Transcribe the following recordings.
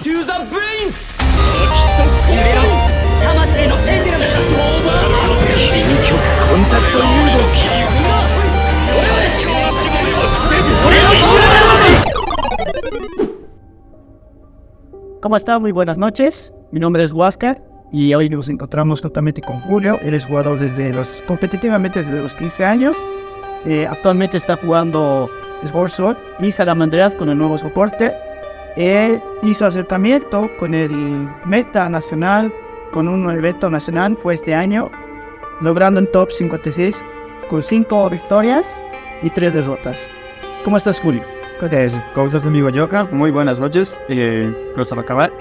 to the brain! 揺れろ魂のペンデラム緊急コンタクト誘導 ¿Cómo están? Muy buenas noches. Mi nombre es Huáscar y hoy nos encontramos juntamente con Julio. Él es jugador competitivamente desde los 15 años. Actualmente está jugando Sword Sword y Salamandreas con el nuevo soporte. Hizo acercamiento con el meta nacional, con un evento nacional, fue este año, logrando un top 56 con 5 victorias y 3 derrotas. ¿Cómo estás, Julio? ¿Cómo estás, amigo Yoka? Muy buenas noches. Rosa Bacabar.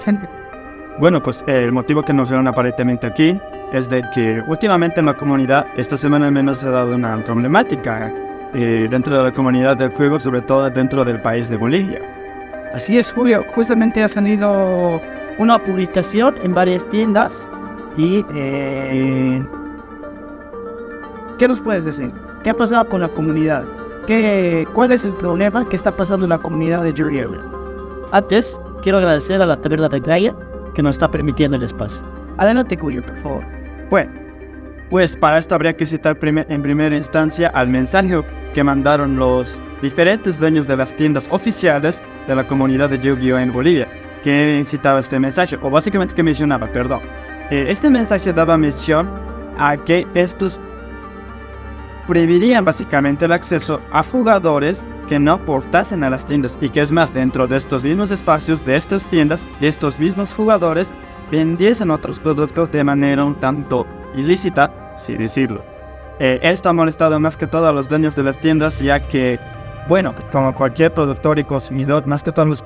Bueno, pues el motivo que nos vieron aparentemente aquí es de que últimamente en la comunidad, esta semana al menos se ha dado una problemática dentro de la comunidad del juego, sobre todo dentro del país de Bolivia. Así es, Julio. Justamente ha salido una publicación en varias tiendas y ¿qué nos puedes decir? ¿Qué ha pasado con la comunidad? ¿Cuál es el problema que está pasando en la comunidad de Yu-Gi-Oh? Antes, quiero agradecer a la Taberna de Gaia que nos está permitiendo el espacio. Adelante, Julio, por favor. Bueno, pues para esto habría que citar en primera instancia al mensaje que mandaron los diferentes dueños de las tiendas oficiales de la comunidad de Yu-Gi-Oh en Bolivia, que citaba este mensaje, o básicamente que mencionaba, perdón. Este mensaje daba mención a que estos prohibirían básicamente el acceso a jugadores que no aportasen a las tiendas, y que es más, dentro de estos mismos espacios de estas tiendas, estos mismos jugadores vendiesen otros productos de manera un tanto ilícita, sin decirlo. Esto ha molestado más que todo a los dueños de las tiendas, ya que, bueno, como cualquier productor y consumidor, más que todos los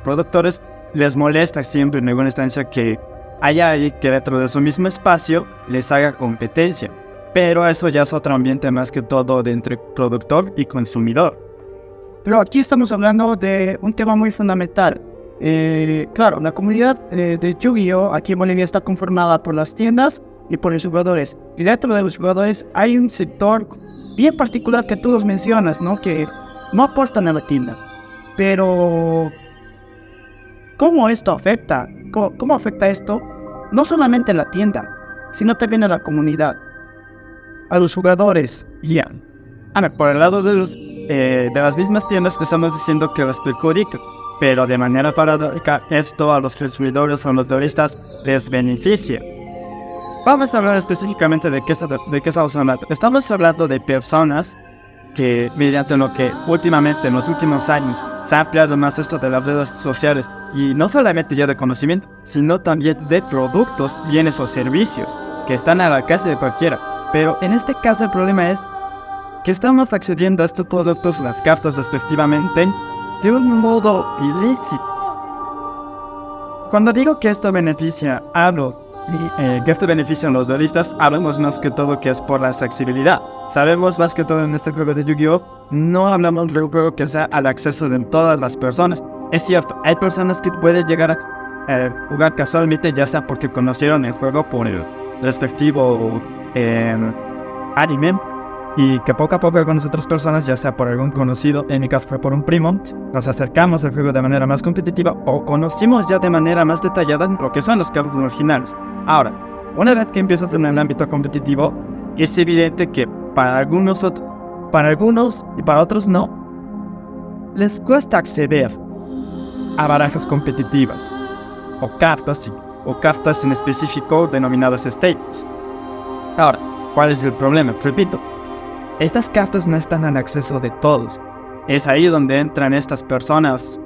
productores, les molesta siempre en alguna instancia que haya ahí que dentro de su mismo espacio les haga competencia. Pero eso ya es otro ambiente más que todo de entre productor y consumidor. Pero aquí estamos hablando de un tema muy fundamental. Claro, la comunidad de Yu-Gi-Oh aquí en Bolivia está conformada por las tiendas y por los jugadores. Y dentro de los jugadores hay un sector bien particular que tú los mencionas, ¿no? Que no aportan a la tienda. Pero ¿cómo esto afecta? ¿Cómo afecta esto? No solamente a la tienda, sino también a la comunidad, a los jugadores. Ya. Por el lado de las mismas tiendas estamos diciendo que las perjudica, pero de manera paradójica esto a los consumidores o los turistas les beneficia. Vamos a hablar específicamente de qué estamos hablando. Estamos hablando de personas que, mediante lo que últimamente en los últimos años se ha ampliado más esto de las redes sociales, y no solamente ya de conocimiento, sino también de productos, bienes o servicios que están al alcance de cualquiera. Pero en este caso el problema es que estamos accediendo a estos productos, las cartas respectivamente, de un modo ilícito. Cuando digo que esto beneficia a los duelistas, hablamos más que todo que es por la accesibilidad. Sabemos más que todo en este juego de Yu-Gi-Oh! No hablamos de un juego que sea al acceso de todas las personas. Es cierto, hay personas que pueden llegar a jugar casualmente, ya sea porque conocieron el juego por el respectivo anime, y que poco a poco con otras personas, ya sea por algún conocido, en mi caso fue por un primo, nos acercamos al juego de manera más competitiva o conocimos ya de manera más detallada lo que son las cartas originales. Ahora, una vez que empiezas en el ámbito competitivo, es evidente que para algunos y para otros no, les cuesta acceder a barajas competitivas o cartas en específico denominadas staples. Ahora, ¿cuál es el problema? Repito, estas cartas no están al acceso de todos. Es ahí donde entran estas personas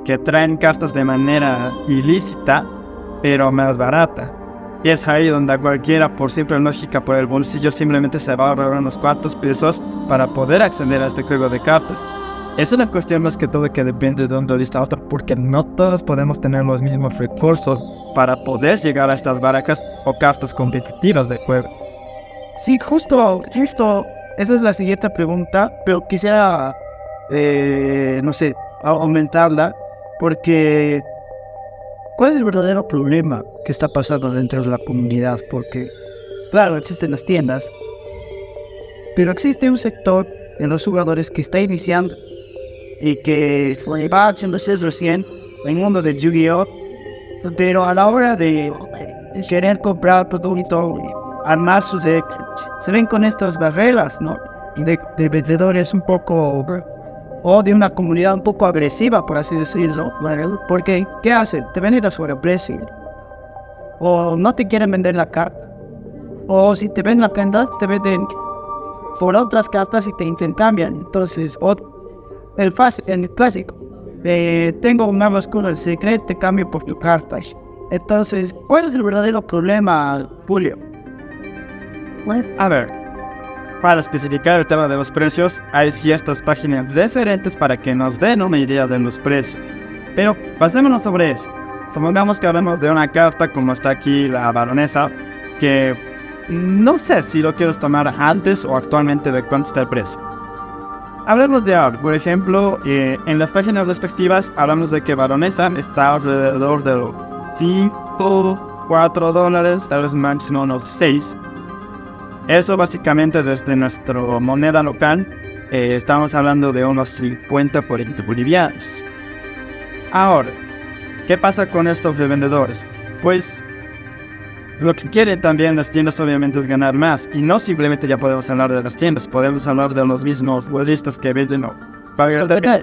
que traen cartas de manera ilícita, pero más barata. Y es ahí donde cualquiera, por simple lógica, por el bolsillo, simplemente se va a ahorrar unos cuantos pesos para poder acceder a este juego de cartas. Es una cuestión más que todo que depende de un duelista a otro, porque no todos podemos tener los mismos recursos para poder llegar a estas barajas o cartas competitivas de juego. Sí, justo, esa es la siguiente pregunta, pero quisiera, aumentarla, porque ¿cuál es el verdadero problema que está pasando dentro de la comunidad? Porque, claro, existen las tiendas, pero existe un sector en los jugadores que está iniciando y que va haciéndose recién en el mundo de Yu-Gi-Oh! pero a la hora de querer comprar producto, armar su deck, se ven con estas barreras, ¿no? De vendedores un poco, o de una comunidad un poco agresiva, por así decirlo, ¿vale? Porque, ¿qué hacen? Te venden a sobreprecio, o no te quieren vender la carta, o si te venden la carta, te venden por otras cartas y te intercambian. Entonces, el clásico, tengo un mago oscuro del secreto, te cambio por tu carta. Entonces, ¿cuál es el verdadero problema, Julio? A ver, para especificar el tema de los precios, hay ciertas páginas referentes para que nos den una idea de los precios. Pero basémonos sobre eso. Supongamos que hablamos de una carta como está aquí la baronesa, que no sé si lo quieres tomar antes o actualmente de cuánto está el precio. Hablemos de ahora, por ejemplo, en las páginas respectivas hablamos de que baronesa está alrededor de los 5, 4 dólares, tal vez máximo unos 6. Eso básicamente desde nuestra moneda local, estamos hablando de unos 50 bolivianos. Ahora, ¿qué pasa con estos revendedores? Pues lo que quieren también las tiendas obviamente es ganar más. Y no simplemente ya podemos hablar de las tiendas, podemos hablar de los mismos jugadistas que venden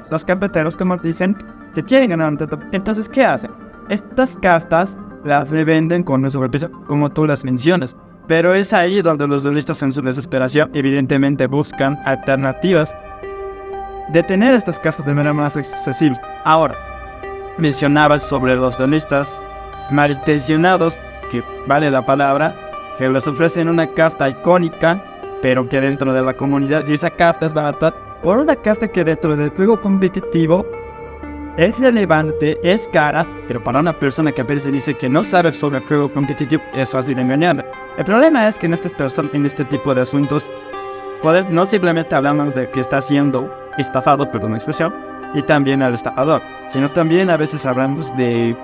los carpeteros, como dicen, que quieren ganar. Entonces, ¿qué hacen? Estas cartas las revenden con un sobreprecio, como tú las mencionas. Pero es ahí donde los duelistas en su desesperación evidentemente buscan alternativas de tener estas cartas de manera más accesible. Ahora, mencionabas sobre los duelistas malintencionados, que vale la palabra, que les ofrecen una carta icónica, pero que dentro de la comunidad, y esa carta es barata, por una carta que dentro del juego competitivo es relevante, es cara, pero para una persona que a veces dice que no sabe sobre el juego competitivo, es fácil engañarla. El problema es que en este tipo de asuntos, no simplemente hablamos de que está siendo estafado, perdón la expresión, y también al estafador, sino también a veces hablamos de,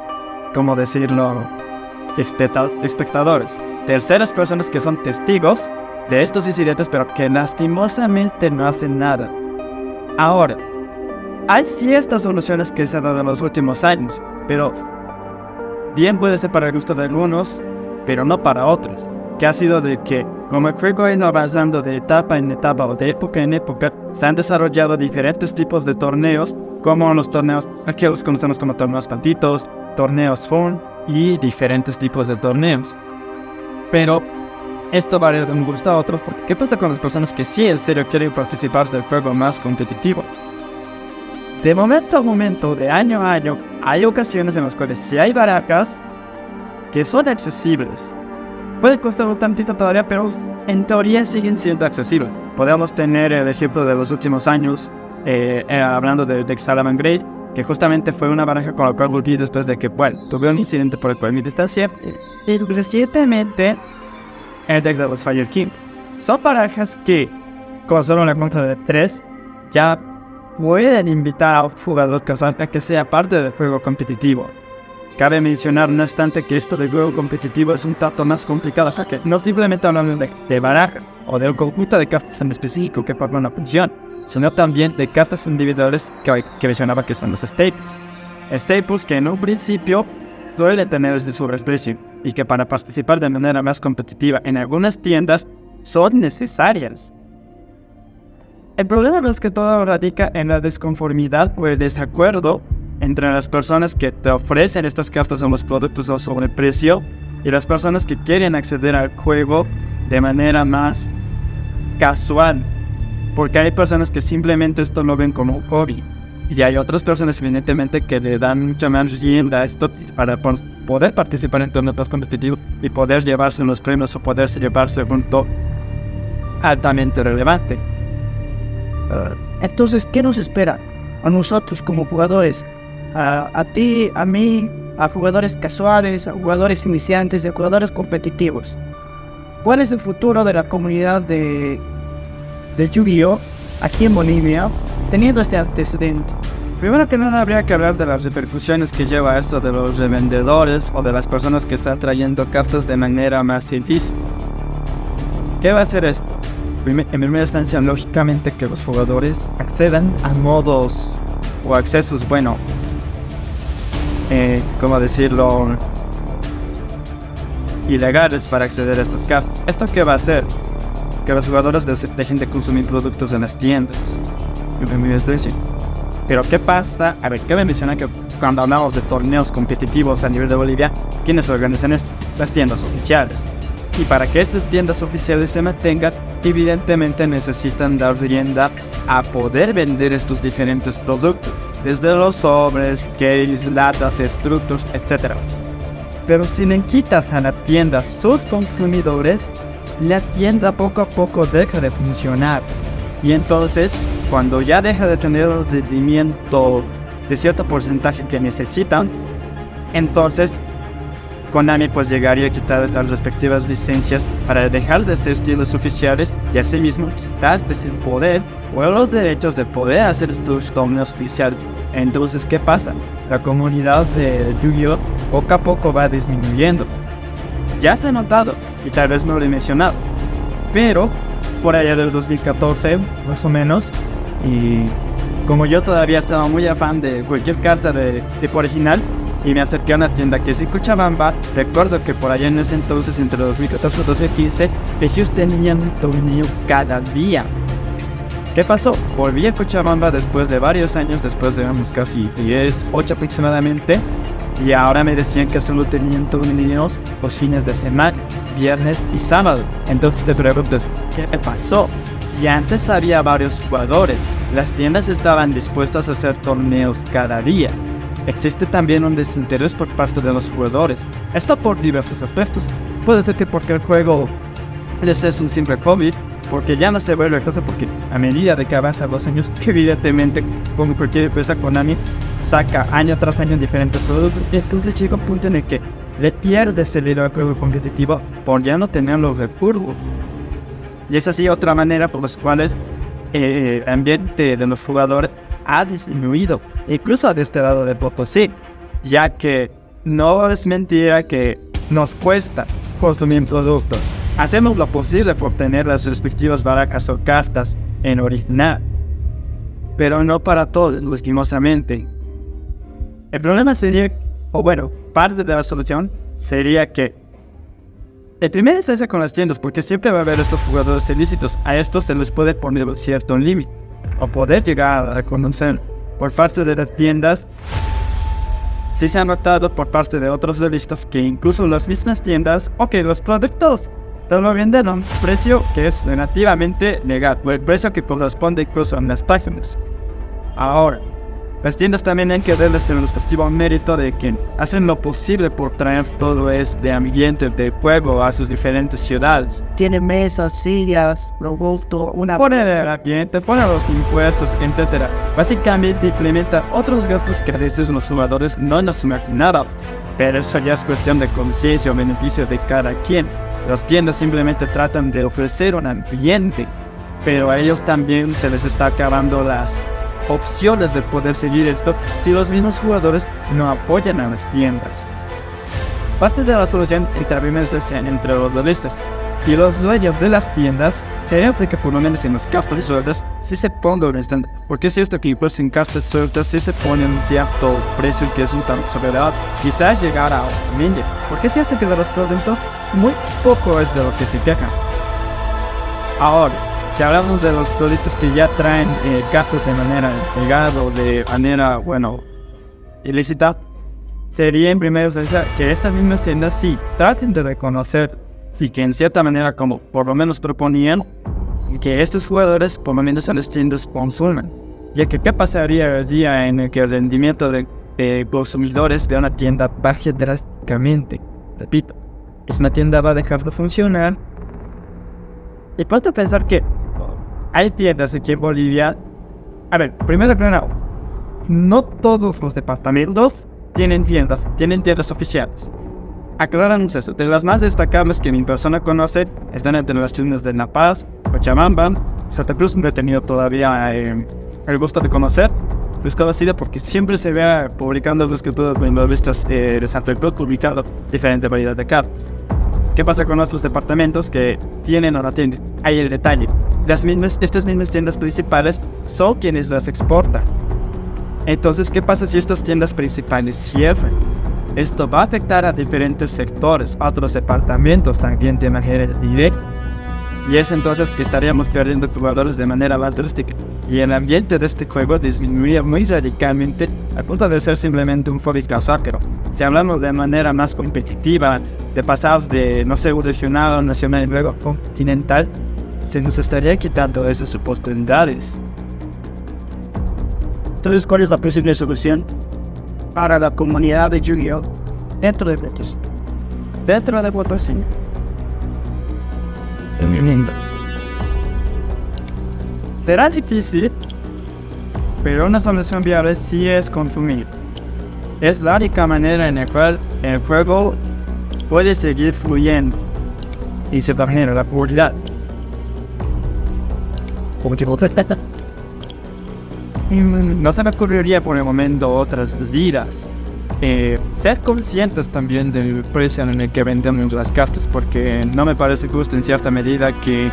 ¿cómo decirlo?, espectadores, terceras personas que son testigos de estos incidentes, pero que lastimosamente no hacen nada. Ahora, hay ciertas soluciones que se han dado en los últimos años, pero bien puede ser para el gusto de algunos, pero no para otros, que ha sido de que, como el juego ha ido avanzando de etapa en etapa o de época en época, se han desarrollado diferentes tipos de torneos, como los torneos, aquí los conocemos como torneos patitos, torneos fun y diferentes tipos de torneos. Pero esto varía de un gusto a otro, porque ¿qué pasa con las personas que sí en serio quieren participar del juego más competitivo? De momento a momento, de año a año, hay ocasiones en las cuales sí hay barajas que son accesibles. Puede costar un tantito todavía, pero en teoría siguen siendo accesibles. Podemos tener el ejemplo de los últimos años, hablando de Salamangreat, que justamente fue una baraja con la cual volví después de que, bueno, tuve un incidente por el cual me distancié. Y recientemente, el deck de los Fire King. Son barajas que, con solo una cuenta de 3, ya pueden invitar a un jugador casual a que sea parte del juego competitivo. Cabe mencionar, no obstante, que esto del juego competitivo es un tanto más complicado, ya que no simplemente hablamos de baraja o de un conjunto de cartas en específico que pagan una función, sino también de cartas individuales que mencionaba que son los staples. Staples que en un principio suelen tener ese sobreprecio y que para participar de manera más competitiva en algunas tiendas son necesarias. El problema más que todo radica en la desconformidad o el desacuerdo entre las personas que te ofrecen estas cartas o los productos a sobreprecio y las personas que quieren acceder al juego de manera más casual, porque hay personas que simplemente esto lo ven como un hobby y hay otras personas evidentemente que le dan mucha más rienda a esto para poder participar en torneos competitivos y poder llevarse los premios o poderse llevarse un top altamente relevante. Entonces, ¿qué nos espera a nosotros como jugadores? A ti, a mí, a jugadores casuales, a jugadores iniciantes, a jugadores competitivos. ¿Cuál es el futuro de la comunidad de Yu-Gi-Oh! Aquí en Bolivia, teniendo este antecedente? Primero que nada habría que hablar de las repercusiones que lleva esto de los revendedores o de las personas que están trayendo cartas de manera más difícil. ¿Qué va a hacer esto? En primera instancia, lógicamente que los jugadores accedan a modos o accesos, ¿cómo decirlo?, ilegales para acceder a estas cartas. ¿Esto qué va a hacer? Que los jugadores dejen de consumir productos en las tiendas. Pero ¿qué pasa? A ver, ¿qué me menciona que cuando hablamos de torneos competitivos a nivel de Bolivia, ¿quiénes organizan esto? Las tiendas oficiales. Y para que estas tiendas oficiales se mantengan, evidentemente necesitan dar rienda a poder vender estos diferentes productos, desde los sobres, cases, latas, estructos, etc. Pero si le quitas a la tienda sus consumidores, la tienda poco a poco deja de funcionar. Y entonces, cuando ya deja de tener el rendimiento de cierto porcentaje que necesitan, entonces Konami pues llegaría a quitar las respectivas licencias para dejar de ser tiendas oficiales y asimismo quitarles el poder o los derechos de poder hacer estos torneos oficiales. Entonces, ¿qué pasa? La comunidad de Yu-Gi-Oh! Poco a poco va disminuyendo. Ya se ha notado, y tal vez no lo he mencionado, pero por allá del 2014, más o menos, y como yo todavía estaba muy afán de cualquier carta de tipo original, y me acerqué a una tienda que es en Cochabamba, recuerdo que por allá en ese entonces, entre 2014 y 2015, ellos tenían un torneo cada día. ¿Qué pasó? Volví a Cochabamba después de varios años, después de casi 10, 8 aproximadamente, y ahora me decían que solo tenían torneos los fines de semana, viernes y sábado. Entonces te preguntas, ¿qué pasó? Y antes había varios jugadores, las tiendas estaban dispuestas a hacer torneos cada día. Existe también un desinterés por parte de los jugadores, esto por diversos aspectos. Puede ser que porque el juego les es un simple hobby, porque ya no se vuelve exceso, porque a medida de que avanzan los años, evidentemente, como cualquier empresa, Konami saca año tras año diferentes productos, y entonces llega un punto en el que le pierdes el hilo al juego competitivo por ya no tener los recursos. Y es así otra manera por las cuales el ambiente de los jugadores ha disminuido, incluso de este lado de Potosí, ya que no es mentira que nos cuesta consumir productos. Hacemos lo posible por tener las respectivas barajas o cartas en original, pero no para todos, lastimosamente. El problema sería, o bueno, parte de la solución sería que el primero es ese con las tiendas, porque siempre va a haber estos jugadores ilícitos. A estos se les puede poner un cierto límite, o poder llegar a conocer. Por parte de las tiendas, sí se ha notado por parte de otros revistas que incluso las mismas tiendas, los productos te lo venden a un precio que es relativamente legal, o el precio que corresponde incluso en las páginas. Ahora, las tiendas también hay que darles el respectivo mérito de que hacen lo posible por traer todo este ambiente de juego a sus diferentes ciudades. Tiene mesas, sillas, robusto, una... Ponen el ambiente, ponen los impuestos, etc. Básicamente implementa otros gastos que a veces los jugadores no nos imaginaban. Pero eso ya es cuestión de conciencia o beneficio de cada quien. Las tiendas simplemente tratan de ofrecer un ambiente, pero a ellos también se les está acabando las opciones de poder seguir esto si los mismos jugadores no apoyan a las tiendas. Parte de la solución entre los revistas y los dueños de las tiendas sería de que por lo menos en las cartas sueltas sí se ponga un estándar, porque es cierto que pues en cartas sueltas sí se pone un cierto precio que es un tanto sobrevalorado, quizás llegar a un mínimo, porque es cierto que de los productos muy poco es de lo que se quejan. Ahora, si hablamos de los turistas que ya traen cartas de manera legal o de manera, ilícita, sería en primera instancia que estas mismas tiendas sí traten de reconocer y que en cierta manera, como por lo menos proponían, que estos jugadores por lo menos en las tiendas consuman. Ya que ¿qué pasaría el día en el que el rendimiento de consumidores de una tienda baje drásticamente? Repito, esa tienda va a dejar de funcionar. Y puedo pensar que hay tiendas aquí en Bolivia. A ver, primero, no todos los departamentos tienen tiendas oficiales. Aclaramos eso. De las más destacables que mi persona conoce están entre las tiendas de La Paz, Cochabamba, Santa Cruz. No he tenido todavía el gusto de conocer. Es conocida porque siempre se ve publicando los que todos en las revistas de Santa Cruz publicado diferente variedad de cartas. ¿Qué pasa con otros departamentos que tienen o no tienen? Hay el detalle. Estas mismas tiendas principales son quienes las exportan. Entonces, ¿qué pasa si estas tiendas principales cierran? Esto va a afectar a diferentes sectores, a otros departamentos también de manera directa. Y es entonces que estaríamos perdiendo jugadores de manera más drástica. Y el ambiente de este juego disminuiría muy radicalmente al punto de ser simplemente un fútbol soccer. Si hablamos de manera más competitiva, de pasar de, no sé, un regional a un nacional y luego continental, se nos estaría quitando esas oportunidades. Entonces, ¿cuál es la posible solución para la comunidad de Yu-Gi-Oh dentro de Potosí? Dentro de Potosí, será difícil, pero una solución viable sí es consumir. Es la única manera en la cual el juego puede seguir fluyendo y se genera la publicidad. No se me ocurriría por el momento otras medidas. Ser conscientes también del precio en el que vendemos las cartas, porque no me parece justo en cierta medida que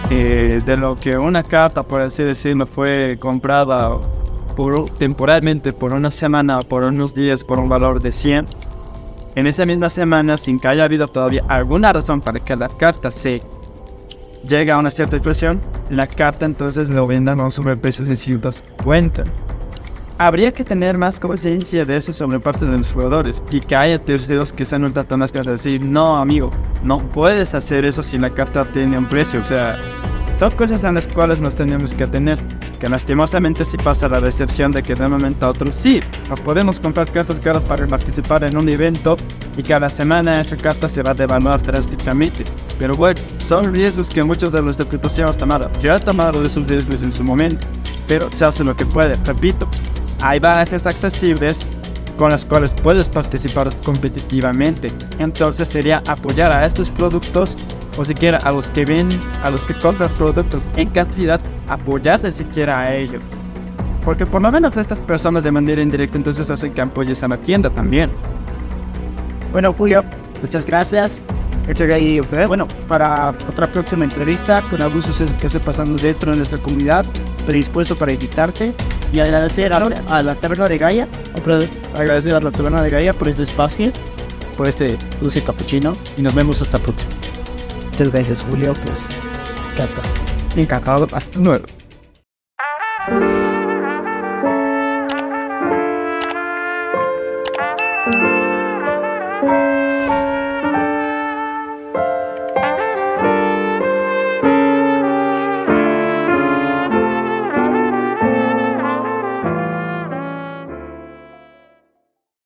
de lo que una carta, por así decirlo, fue comprada temporalmente por una semana o por unos días por un valor de 100, en esa misma semana, sin que haya habido todavía alguna razón para que la carta se llegue a una cierta inflación, la carta entonces lo vendan a un sobreprecio de 150. Habría que tener más conciencia de eso sobre parte de los jugadores y que haya terceros que sean un tanto más para decir, no amigo, no puedes hacer eso si la carta tiene un precio. O sea, son cosas a las cuales nos tenemos que atener, que lastimosamente sí pasa la decepción de que de un momento a otro sí, nos podemos comprar cartas caras para participar en un evento y cada semana esa carta se va a devaluar drásticamente. Pero bueno, son riesgos que muchos de los diputados hemos tomado. Yo he tomado esos riesgos en su momento, pero se hace lo que puede. Repito, hay barajas accesibles con las cuales puedes participar competitivamente. Entonces sería apoyar a estos productos, o siquiera a los que ven, a los que compran productos en cantidad, apoyarles siquiera a ellos. Porque por lo menos estas personas de manera indirecta entonces hacen que apoyes a la tienda también. Bueno, Julio, muchas gracias. Y bueno, para otra próxima entrevista, con abusos que esté pasando dentro de nuestra comunidad, predispuesto para invitarte y agradecer a la Taberna de Gaia, por este espacio, por este dulce capuchino, y nos vemos hasta la próxima. Muchas gracias, Julio, pues, encantado, hasta luego.